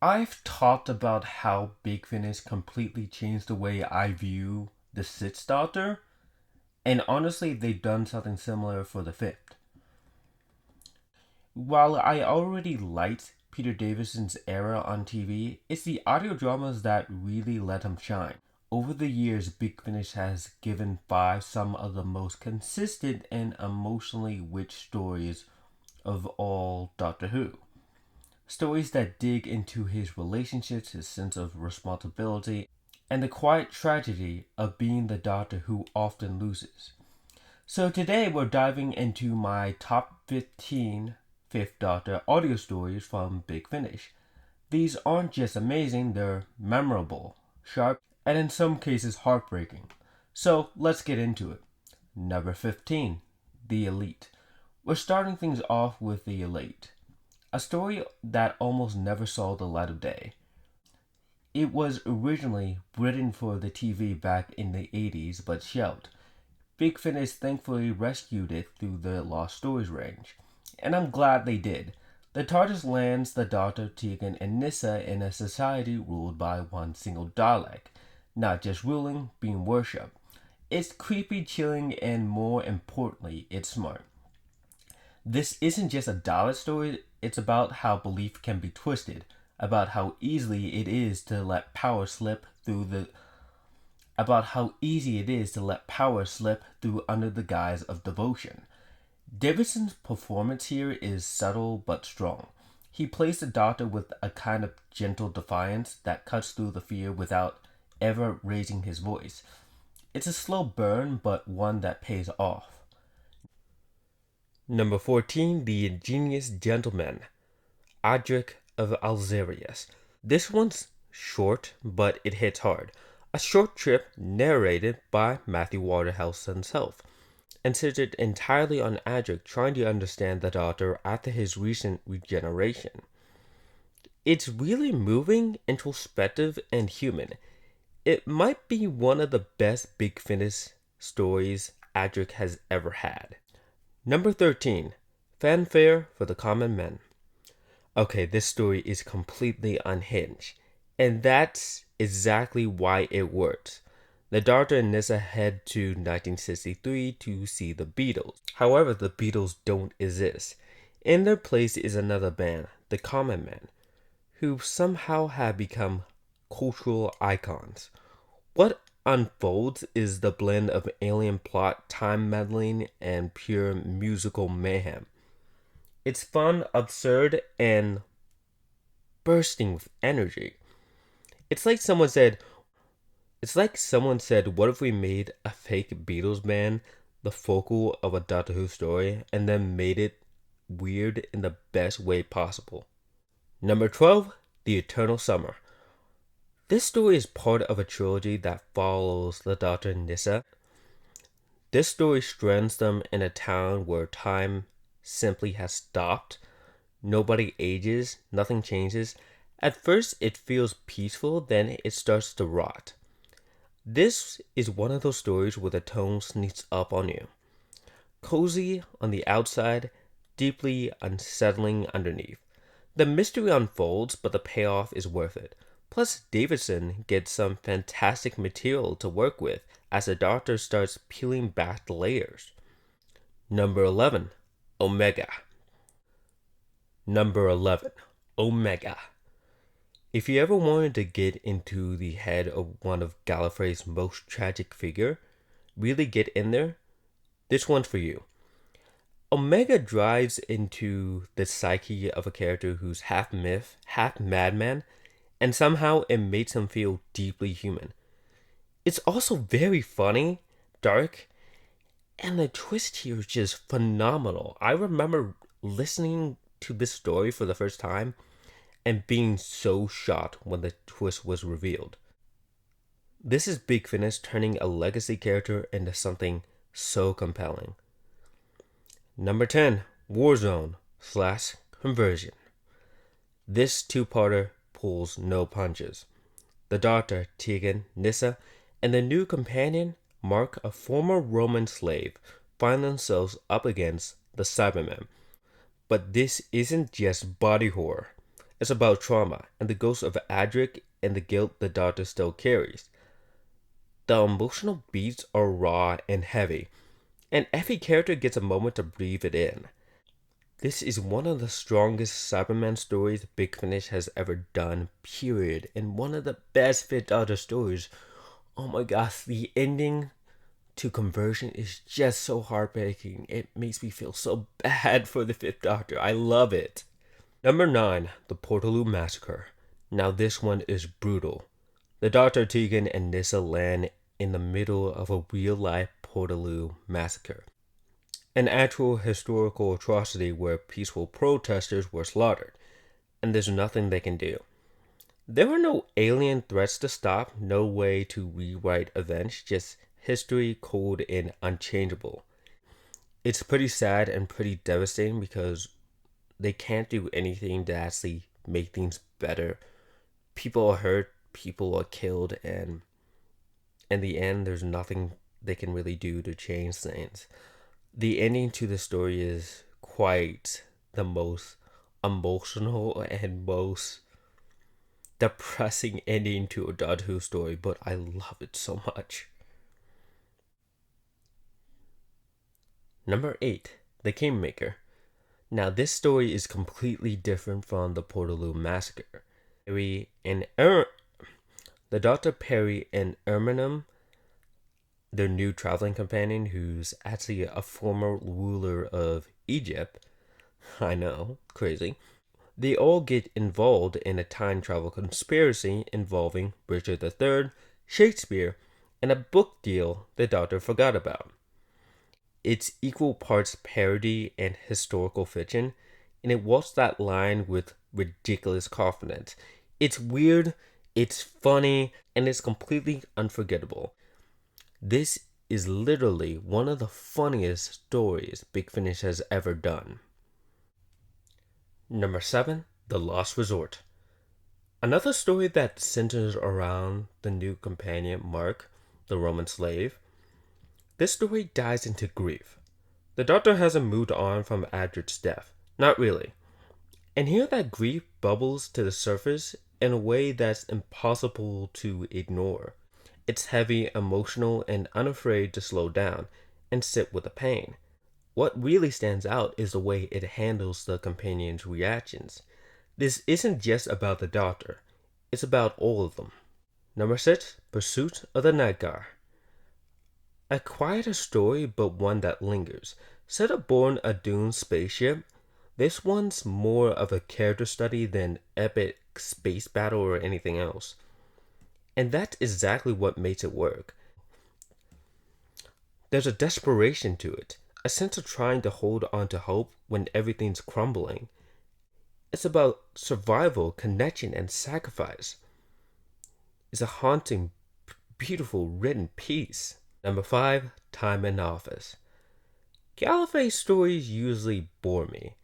I've thought about how Big Finish completely changed the way I view the Sixth Doctor, and honestly, they've done something similar for the Fifth. While I already liked Peter Davison's era on TV, it's the audio dramas that really let him shine. Over the years, Big Finish has given Five some of the most consistent and emotionally rich stories of all Doctor Who. Stories that dig into his relationships, his sense of responsibility, and the quiet tragedy of being the Doctor who often loses. So today we're diving into my top 15 Fifth Doctor audio stories from Big Finish. These aren't just amazing, they're memorable, sharp, and in some cases heartbreaking. So let's get into it. Number 15, The Elite. We're starting things off with The Elite, a story that almost never saw the light of day. It was originally written for the TV back in the 80s but shelved. Big Finish thankfully rescued it through the Lost Stories range, and I'm glad they did. The TARDIS lands the Doctor, Tegan, and Nyssa in a society ruled by one single Dalek, not just ruling, being worshipped. It's creepy, chilling, and more importantly, it's smart. This isn't just a Dalek story, it's about how belief can be twisted, about how easily it is to let power slip through the about how easy it is to let power slip through under the guise of devotion. Davison's performance here is subtle but strong. He plays the Doctor with a kind of gentle defiance that cuts through the fear without ever raising his voice. It's a slow burn, but one that pays off. Number 14, The Ingenious Gentleman, Adric of Alzarius. This one's short, but it hits hard. A short trip narrated by Matthew Waterhouse himself, and centered entirely on Adric trying to understand the Doctor after his recent regeneration. It's really moving, introspective, and human. It might be one of the best Big Finish stories Adric has ever had. Number 13, Fanfare for the Common Men. Okay, this story is completely unhinged, and that's exactly why it works. The Doctor and Nyssa head to 1963 to see the Beatles. However, the Beatles don't exist. In their place is another band, the Common Men, who somehow have become cultural icons. What unfolds is the blend of alien plot, time meddling, and pure musical mayhem. It's fun, absurd, and bursting with energy. It's like someone said, what if we made a fake Beatles band the focal of a Doctor Who story and then made it weird in the best way possible? Number 12, The Eternal Summer. This story is part of a trilogy that follows the Doctor and Nyssa. This story strands them in a town where time simply has stopped. Nobody ages, nothing changes. At first it feels peaceful, then it starts to rot. This is one of those stories where the tone sneaks up on you. Cozy on the outside, deeply unsettling underneath. The mystery unfolds, but the payoff is worth it. Plus, Davison gets some fantastic material to work with as the Doctor starts peeling back the layers. Number 11, Omega. Number 11, Omega. If you ever wanted to get into the head of one of Gallifrey's most tragic figure, really get in there, this one's for you. Omega drives into the psyche of a character who's half myth, half madman, and somehow it makes him feel deeply human. It's also very funny, dark, and the twist here is just phenomenal. I remember listening to this story for the first time and being so shocked when the twist was revealed. This is Big Finish turning a legacy character into something so compelling. Number 10, Warzone / Conversion. This two-parter pulls no punches. The Doctor, Tegan, Nyssa, and the new companion, Mark, a former Roman slave, find themselves up against the Cybermen. But this isn't just body horror. It's about trauma and the ghost of Adric and the guilt the Doctor still carries. The emotional beats are raw and heavy, and every character gets a moment to breathe it in. This is one of the strongest Cyberman stories Big Finish has ever done, period, and one of the best Fifth Doctor stories. Oh my gosh, the ending to Conversion is just so heartbreaking. It makes me feel so bad for the Fifth Doctor. I love it. Number 9, The Portaloo Massacre. Now this one is brutal. The Dr. Tegan and Nyssa land in the middle of a real-life Portaloo massacre, an actual historical atrocity where peaceful protesters were slaughtered, and there's nothing they can do. There were no alien threats to stop, no way to rewrite events, just history cold and unchangeable. It's pretty sad and pretty devastating because they can't do anything to actually make things better. People are hurt, people are killed, and in the end, there's nothing they can really do to change things. The ending to the story is quite the most emotional and most depressing ending to a Doctor Who story, but I love it so much. Number 8, The Kingmaker. Now this story is completely different from the Portaloo Massacre. The Dr. Perry and Erminum, their new traveling companion, who's actually a former ruler of Egypt. I know, crazy. They all get involved in a time travel conspiracy involving Richard III, Shakespeare, and a book deal the Doctor forgot about. It's equal parts parody and historical fiction, and it walks that line with ridiculous confidence. It's weird, it's funny, and it's completely unforgettable. This is literally one of the funniest stories Big Finish has ever done. Number 7, The Lost Resort. Another story that centers around the new companion, Mark, the Roman slave. This story dives into grief. The Doctor hasn't moved on from Adric's death. Not really. And here that grief bubbles to the surface in a way that's impossible to ignore. It's heavy, emotional, and unafraid to slow down and sit with the pain. What really stands out is the way it handles the companion's reactions. This isn't just about the Doctor. It's about all of them. Number 6, Pursuit of the Nightjar. A quieter story, but one that lingers. Set aboard a doomed spaceship, this one's more of a character study than epic space battle or anything else. And that's exactly what makes it work. There's a desperation to it, a sense of trying to hold on to hope when everything's crumbling. It's about survival, connection, and sacrifice. It's a haunting, beautiful written piece. Number 5, Time in Office. Gallifrey stories usually bore me.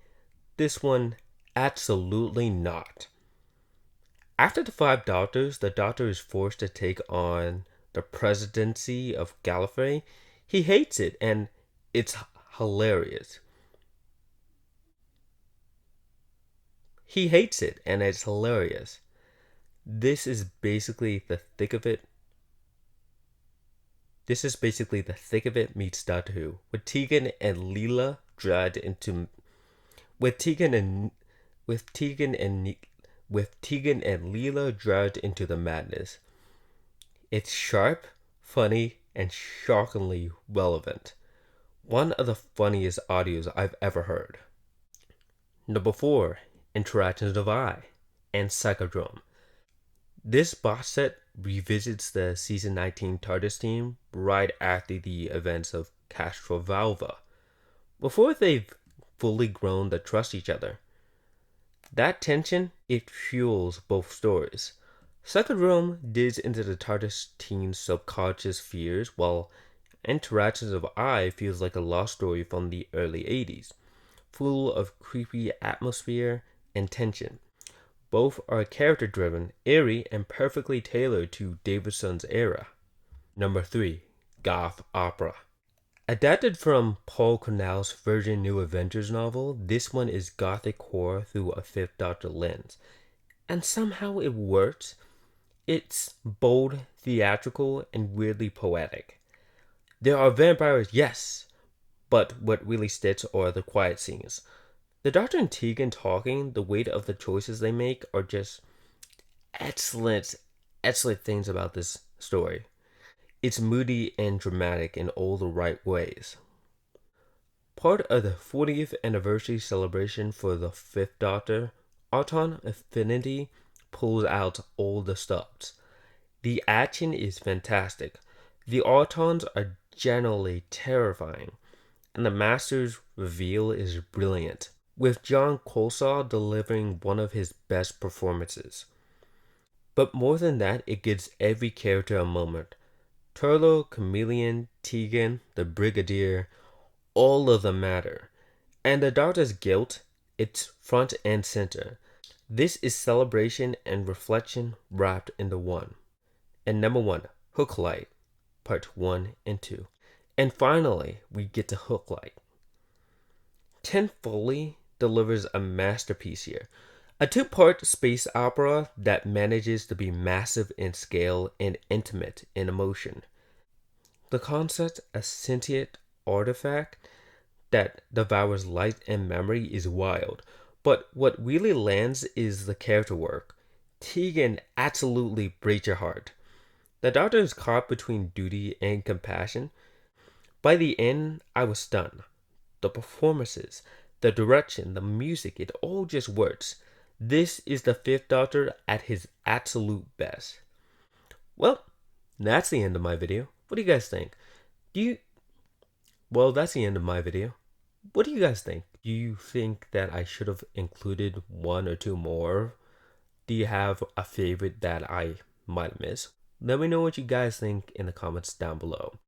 This one, absolutely not. After the 5 Doctors, the Doctor is forced to take on the presidency of Gallifrey. He hates it, and it's hilarious. He hates it, and it's hilarious. This is basically the thick of it. This is basically the thick of it meets Doctor Who, with Tegan and Leela dragged into, with Tegan and Leela dragged into the madness. It's sharp, funny, and shockingly relevant. One of the funniest audios I've ever heard. Number 4, Interactions of I and Psychodrome. This box set revisits the season 19 TARDIS team right after the events of Castrovalva, before they've fully grown to trust each other. That tension, it fuels both stories. Psychodrome digs into the TARDIS team's subconscious fears, while Interactions of I feels like a lost story from the early 80s, full of creepy atmosphere and tension. Both are character-driven, airy, and perfectly tailored to Davison's era. Number 3, Goth Opera. Adapted from Paul Cornell's Virgin New Adventures novel, this one is gothic horror through a Fifth Doctor lens. and somehow it works. It's bold, theatrical, and weirdly poetic. There are vampires, yes, but what really sticks are the quiet scenes. The Doctor and Tegan talking, the weight of the choices they make are just excellent, excellent things about this story. It's moody and dramatic in all the right ways. Part of the 40th anniversary celebration for the Fifth Doctor, Auton Infinity pulls out all the stops. The action is fantastic. The Autons are generally terrifying, and the Master's reveal is brilliant, with John Colsaw delivering one of his best performances. But more than that, it gives every character a moment. Turlo, Chameleon, Tegan, the Brigadier, all of them matter. And the Doctor's guilt, it's front and center. This is celebration and reflection wrapped into one. And number 1, Hooklight, part 1 and 2. And finally, we get to Hooklight. Tim Foley delivers a masterpiece here. A 2-part space opera that manages to be massive in scale and intimate in emotion. The concept, a sentient artifact that devours light and memory, is wild. But what really lands is the character work. Tegan absolutely breaks your heart. The Doctor is caught between duty and compassion. By the end, I was stunned. The performances, the direction, the music, it all just works. This is the Fifth Doctor at his absolute best. Well, that's the end of my video. What do you guys think? That's the end of my video. What do you guys think? Do you think that I should have included 1 or 2 more? Do you have a favorite that I might have missed? Let me know what you guys think in the comments down below.